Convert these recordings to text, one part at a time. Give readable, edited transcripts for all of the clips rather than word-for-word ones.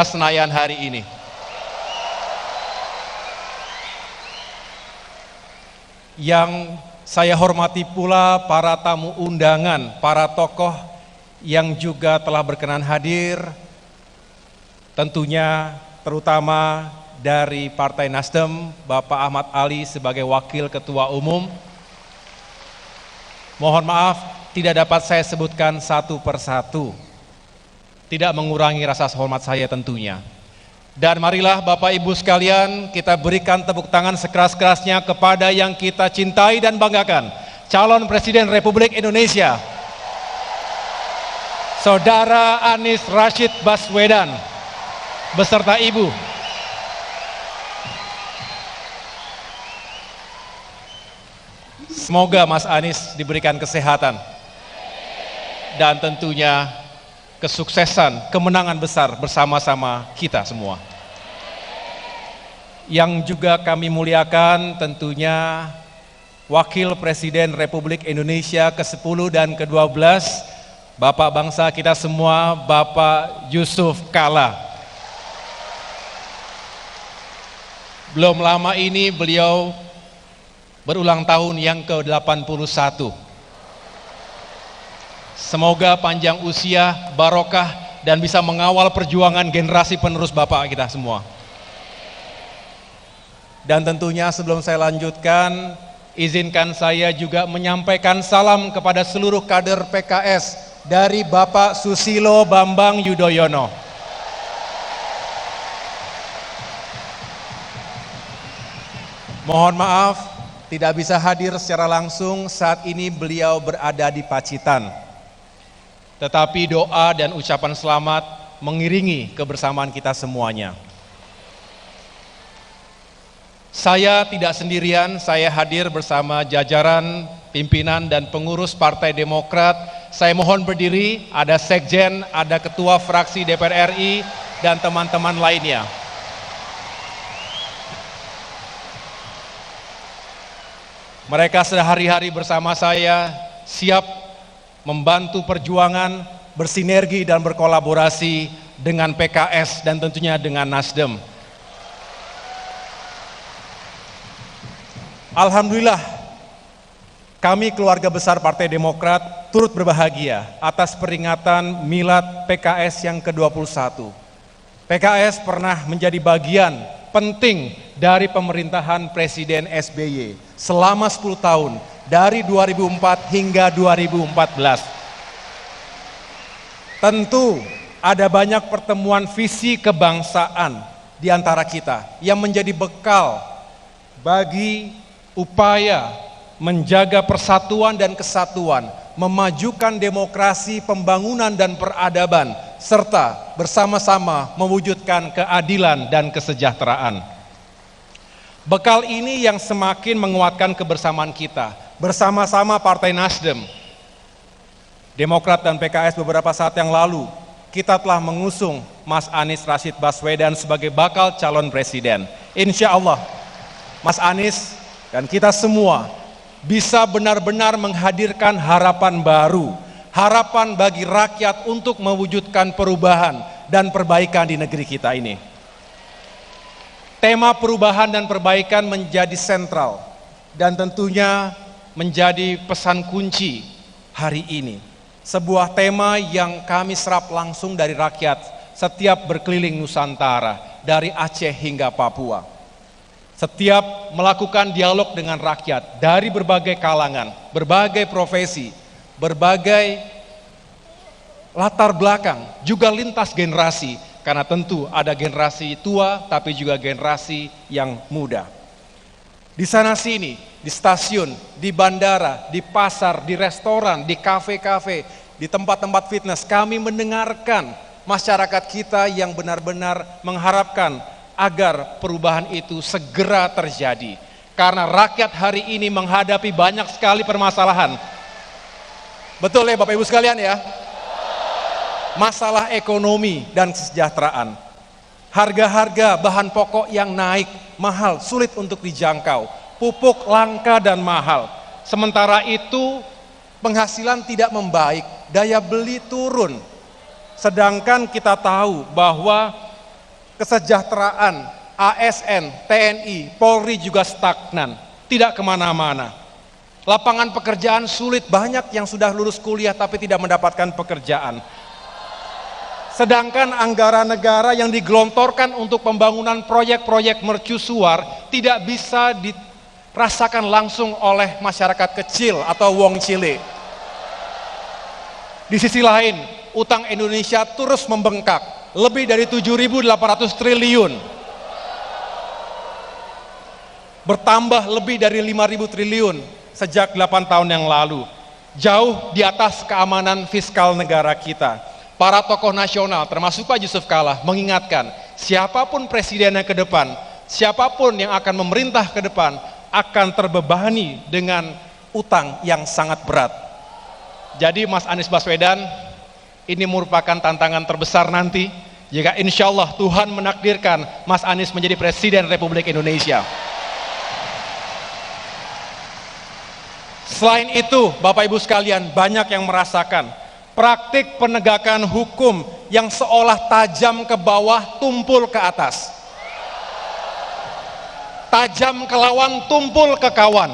Senayan hari ini. Yang saya hormati pula para tamu undangan, para tokoh yang juga telah berkenan hadir, tentunya terutama dari Partai Nasdem, Bapak Ahmad Ali sebagai Wakil Ketua Umum. Mohon maaf, tidak dapat saya sebutkan satu persatu, tidak mengurangi rasa hormat saya tentunya. Dan marilah Bapak Ibu sekalian, kita berikan tepuk tangan sekeras-kerasnya kepada yang kita cintai dan banggakan, calon Presiden Republik Indonesia, Saudara Anies Rashid Baswedan, beserta Ibu. Semoga Mas Anies diberikan kesehatan dan tentunya kesuksesan, kemenangan besar bersama-sama kita semua. Yang juga kami muliakan tentunya Wakil Presiden Republik Indonesia ke-10 dan ke-12, Bapak bangsa kita semua, Bapak Yusuf Kalla. Belum lama ini beliau berulang tahun yang ke-81. Semoga panjang usia, barokah, dan bisa mengawal perjuangan generasi penerus Bapak kita semua. Dan tentunya sebelum saya lanjutkan, izinkan saya juga menyampaikan salam kepada seluruh kader PKS dari Bapak Susilo Bambang Yudhoyono. Mohon maaf, tidak bisa hadir secara langsung, saat ini beliau berada di Pacitan. Tetapi doa dan ucapan selamat mengiringi kebersamaan kita semuanya. Saya tidak sendirian, saya hadir bersama jajaran pimpinan dan pengurus Partai Demokrat. Saya mohon berdiri, ada Sekjen, ada Ketua Fraksi DPR RI, dan teman-teman lainnya. Mereka sehari-hari bersama saya, siap membantu perjuangan, bersinergi dan berkolaborasi dengan PKS dan tentunya dengan Nasdem. Alhamdulillah, kami keluarga besar Partai Demokrat turut berbahagia atas peringatan Milad PKS yang ke-21. PKS pernah menjadi bagian penting dari pemerintahan Presiden SBY selama 10 tahun, dari 2004 hingga 2014. Tentu ada banyak pertemuan visi kebangsaan di antara kita yang menjadi bekal bagi upaya menjaga persatuan dan kesatuan, memajukan demokrasi, pembangunan dan peradaban, serta bersama-sama mewujudkan keadilan dan kesejahteraan. Bekal ini yang semakin menguatkan kebersamaan kita. Bersama-sama Partai Nasdem, Demokrat dan PKS beberapa saat yang lalu, kita telah mengusung Mas Anies Rashid Baswedan sebagai bakal calon presiden. Insya Allah, Mas Anies dan kita semua bisa benar-benar menghadirkan harapan baru, harapan bagi rakyat untuk mewujudkan perubahan dan perbaikan di negeri kita ini. Tema perubahan dan perbaikan menjadi sentral dan tentunya menjadi pesan kunci hari ini. Sebuah tema yang kami serap langsung dari rakyat setiap berkeliling Nusantara, dari Aceh hingga Papua. Setiap melakukan dialog dengan rakyat dari berbagai kalangan, berbagai profesi, berbagai latar belakang, juga lintas generasi, karena tentu ada generasi tua tapi juga generasi yang muda. Di sana sini, di stasiun, di bandara, di pasar, di restoran, di kafe-kafe, di tempat-tempat fitness, kami mendengarkan masyarakat kita yang benar-benar mengharapkan agar perubahan itu segera terjadi. Karena rakyat hari ini menghadapi banyak sekali permasalahan. Betul ya Bapak Ibu sekalian ya? Masalah ekonomi dan kesejahteraan. Harga-harga bahan pokok yang naik, mahal, sulit untuk dijangkau. Pupuk langka dan mahal. Sementara itu penghasilan tidak membaik, daya beli turun. Sedangkan kita tahu bahwa kesejahteraan ASN, TNI, Polri juga stagnan, tidak kemana-mana. Lapangan pekerjaan sulit, banyak yang sudah lulus kuliah tapi tidak mendapatkan pekerjaan. Sedangkan anggaran negara yang digelontorkan untuk pembangunan proyek-proyek mercusuar tidak bisa dirasakan langsung oleh masyarakat kecil atau wong cile. Di sisi lain, utang Indonesia terus membengkak, lebih dari 7.800 triliun. Bertambah lebih dari 5.000 triliun sejak 8 tahun yang lalu. Jauh di atas keamanan fiskal negara kita. Para tokoh nasional termasuk Pak Yusuf Kalla mengingatkan, siapapun presidennya ke depan, siapapun yang akan memerintah ke depan akan terbebani dengan utang yang sangat berat. Jadi Mas Anies Baswedan, ini merupakan tantangan terbesar nanti jika insya Allah Tuhan menakdirkan Mas Anies menjadi Presiden Republik Indonesia. Selain itu, Bapak Ibu sekalian, banyak yang merasakan praktik penegakan hukum yang seolah tajam ke bawah, tumpul ke atas. Tajam ke lawan, tumpul ke kawan.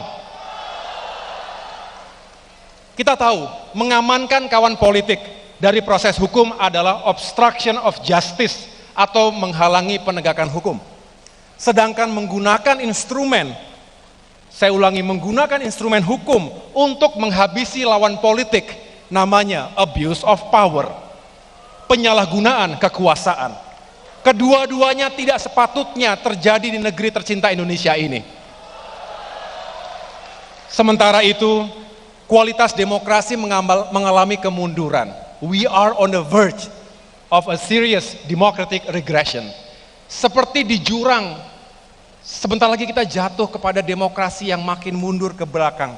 Kita tahu, mengamankan kawan politik dari proses hukum adalah obstruction of justice atau menghalangi penegakan hukum. Sedangkan menggunakan instrumen, saya ulangi, menggunakan instrumen hukum untuk menghabisi lawan politik, namanya abuse of power, penyalahgunaan kekuasaan. Kedua-duanya tidak sepatutnya terjadi di negeri tercinta Indonesia ini. Sementara itu, kualitas demokrasi mengalami kemunduran. We are on the verge of a serious democratic regression. Seperti di jurang, sebentar lagi kita jatuh kepada demokrasi yang makin mundur ke belakang.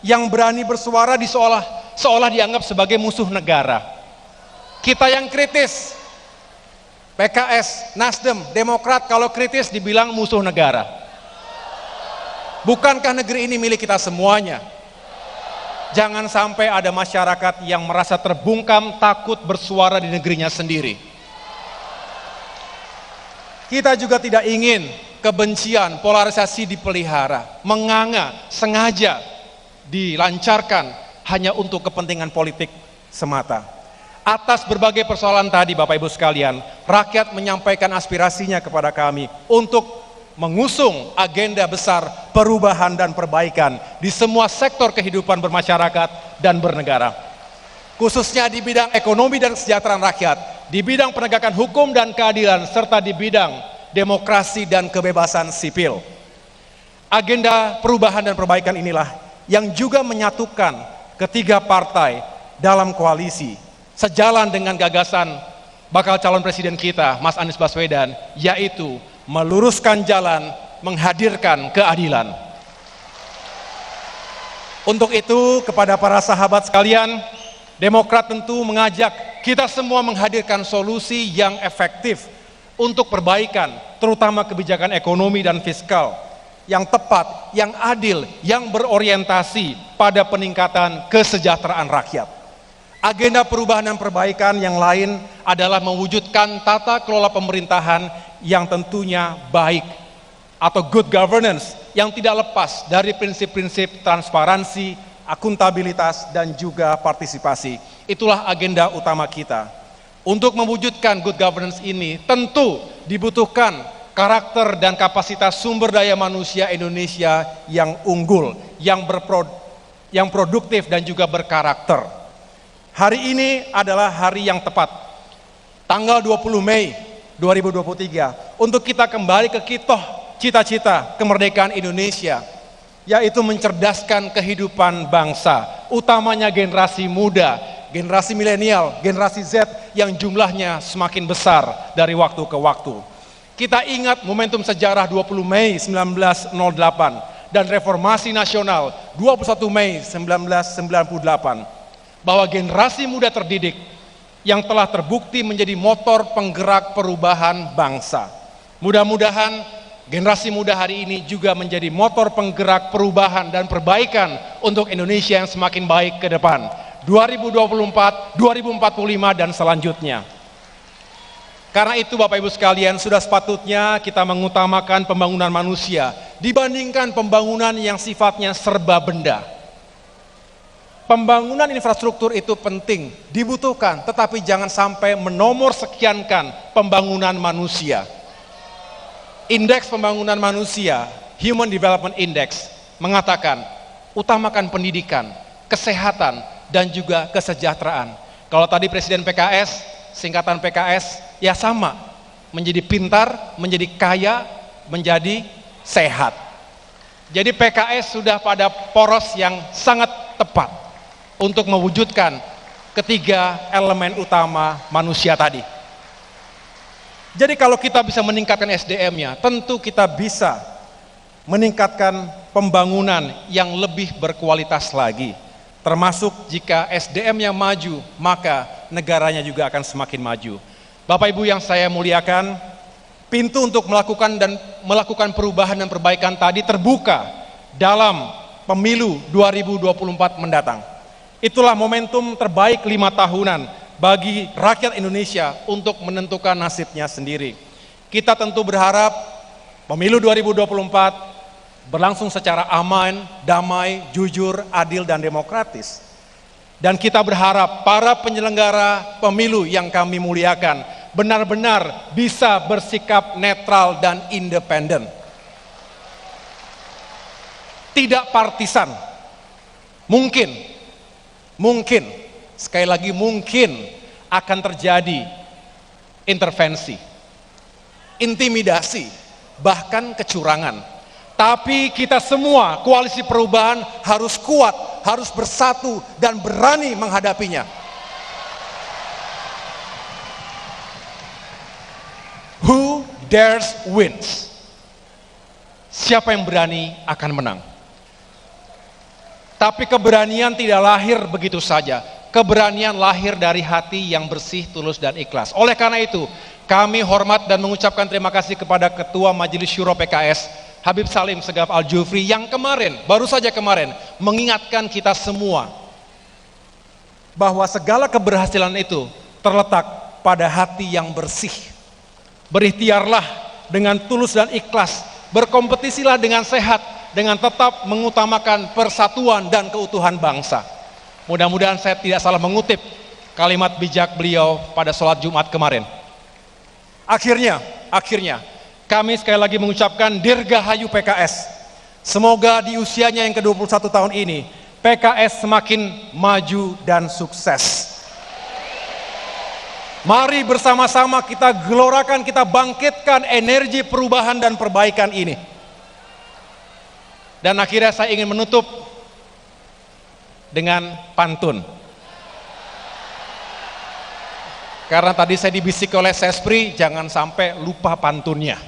Yang berani bersuara seolah dianggap sebagai musuh negara. Kita yang kritis, PKS, Nasdem, Demokrat, kalau kritis dibilang musuh negara. Bukankah negeri ini milik kita semuanya? Jangan sampai ada masyarakat yang merasa terbungkam, takut bersuara di negerinya sendiri. Kita juga tidak ingin kebencian, polarisasi dipelihara, menganga, sengaja dilancarkan hanya untuk kepentingan politik semata. Atas berbagai persoalan tadi, Bapak Ibu sekalian, rakyat menyampaikan aspirasinya kepada kami untuk mengusung agenda besar perubahan dan perbaikan di semua sektor kehidupan bermasyarakat dan bernegara. Khususnya di bidang ekonomi dan kesejahteraan rakyat, di bidang penegakan hukum dan keadilan, serta di bidang demokrasi dan kebebasan sipil. Agenda perubahan dan perbaikan inilah yang juga menyatukan ketiga partai dalam koalisi, sejalan dengan gagasan bakal calon presiden kita, Mas Anies Baswedan, yaitu meluruskan jalan, menghadirkan keadilan. Untuk itu, kepada para sahabat sekalian, Demokrat tentu mengajak kita semua menghadirkan solusi yang efektif untuk perbaikan, terutama kebijakan ekonomi dan fiskal, yang tepat, yang adil, yang berorientasi pada peningkatan kesejahteraan rakyat. Agenda perubahan dan perbaikan yang lain adalah mewujudkan tata kelola pemerintahan yang tentunya baik atau good governance yang tidak lepas dari prinsip-prinsip transparansi, akuntabilitas, dan juga partisipasi. Itulah agenda utama kita. Untuk mewujudkan good governance ini tentu dibutuhkan karakter dan kapasitas sumber daya manusia Indonesia yang unggul, yang produktif dan juga berkarakter. Hari ini adalah hari yang tepat, tanggal 20 Mei 2023, untuk kita kembali ke kitoh cita-cita kemerdekaan Indonesia, yaitu mencerdaskan kehidupan bangsa, utamanya generasi muda, generasi milenial, generasi Z yang jumlahnya semakin besar dari waktu ke waktu. Kita ingat momentum sejarah 20 Mei 1908 dan reformasi nasional 21 Mei 1998, bahwa generasi muda terdidik yang telah terbukti menjadi motor penggerak perubahan bangsa. Mudah-mudahan generasi muda hari ini juga menjadi motor penggerak perubahan dan perbaikan untuk Indonesia yang semakin baik ke depan, 2024, 2045 dan selanjutnya. Karena itu Bapak Ibu sekalian, sudah sepatutnya kita mengutamakan pembangunan manusia dibandingkan pembangunan yang sifatnya serba benda. Pembangunan infrastruktur itu penting, dibutuhkan, tetapi jangan sampai menomor sekiankan pembangunan manusia. Indeks pembangunan manusia, Human Development Index, mengatakan utamakan pendidikan, kesehatan, dan juga kesejahteraan. Kalau tadi Presiden PKS, singkatan PKS, ya sama, menjadi pintar, menjadi kaya, menjadi sehat. Jadi PKS sudah pada poros yang sangat tepat untuk mewujudkan ketiga elemen utama manusia tadi. Jadi kalau kita bisa meningkatkan SDM-nya, tentu kita bisa meningkatkan pembangunan yang lebih berkualitas lagi. Termasuk jika SDM-nya maju, maka negaranya juga akan semakin maju. Bapak Ibu yang saya muliakan, pintu untuk melakukan perubahan dan perbaikan tadi terbuka dalam pemilu 2024 mendatang. Itulah momentum terbaik 5 tahunan bagi rakyat Indonesia untuk menentukan nasibnya sendiri. Kita tentu berharap pemilu 2024 berlangsung secara aman, damai, jujur, adil, dan demokratis. Dan kita berharap para penyelenggara pemilu yang kami muliakan benar-benar bisa bersikap netral dan independen. Tidak partisan. Mungkin, sekali lagi mungkin akan terjadi intervensi, intimidasi, bahkan kecurangan. Tapi kita semua, koalisi perubahan harus kuat, harus bersatu dan berani menghadapinya. Who dares wins. Siapa yang berani akan menang. Tapi keberanian tidak lahir begitu saja. Keberanian lahir dari hati yang bersih, tulus, dan ikhlas. Oleh karena itu, kami hormat dan mengucapkan terima kasih kepada Ketua Majelis Syuro PKS, Habib Salim Segaf Al-Jufri, yang baru saja kemarin, mengingatkan kita semua bahwa segala keberhasilan itu terletak pada hati yang bersih. Berikhtiarlah dengan tulus dan ikhlas, berkompetisilah dengan sehat, dengan tetap mengutamakan persatuan dan keutuhan bangsa. Mudah-mudahan saya tidak salah mengutip kalimat bijak beliau pada sholat Jumat kemarin. Akhirnya, kami sekali lagi mengucapkan Dirgahayu PKS. Semoga di usianya yang ke-21 tahun ini, PKS semakin maju dan sukses. Mari bersama-sama kita gelorakan, kita bangkitkan energi perubahan dan perbaikan ini. Dan akhirnya saya ingin menutup dengan pantun. Karena tadi saya dibisik oleh Sespri, jangan sampai lupa pantunnya.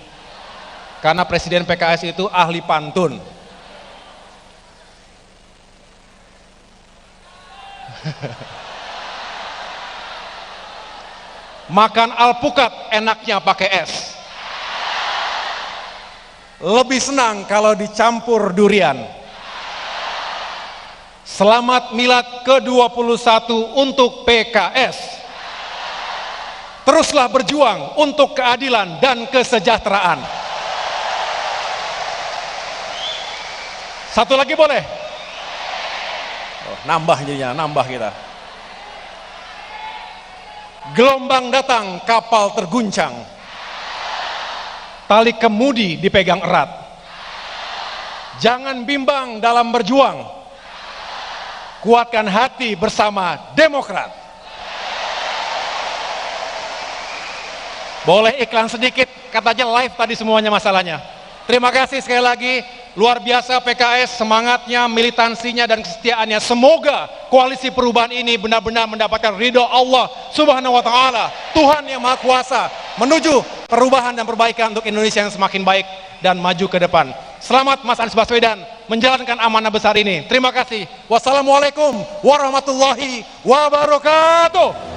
Karena Presiden PKS itu ahli pantun. Makan alpukat enaknya pakai es. Lebih senang kalau dicampur durian. Selamat Milad ke-21 untuk PKS. Teruslah berjuang untuk keadilan dan kesejahteraan. Satu lagi boleh? Nambah jadinya, nambah kita. Gelombang datang, kapal terguncang. Tali kemudi dipegang erat. Jangan bimbang dalam berjuang. Kuatkan hati bersama Demokrat. Boleh iklan sedikit, katanya live tadi semuanya masalahnya. Terima kasih sekali lagi, luar biasa PKS, semangatnya, militansinya, dan kesetiaannya. Semoga koalisi perubahan ini benar-benar mendapatkan ridho Allah Subhanahu wa Ta'ala, Tuhan yang Maha Kuasa, menuju perubahan dan perbaikan untuk Indonesia yang semakin baik dan maju ke depan. Selamat Mas Anies Baswedan menjalankan amanah besar ini. Terima kasih. Wassalamualaikum warahmatullahi wabarakatuh.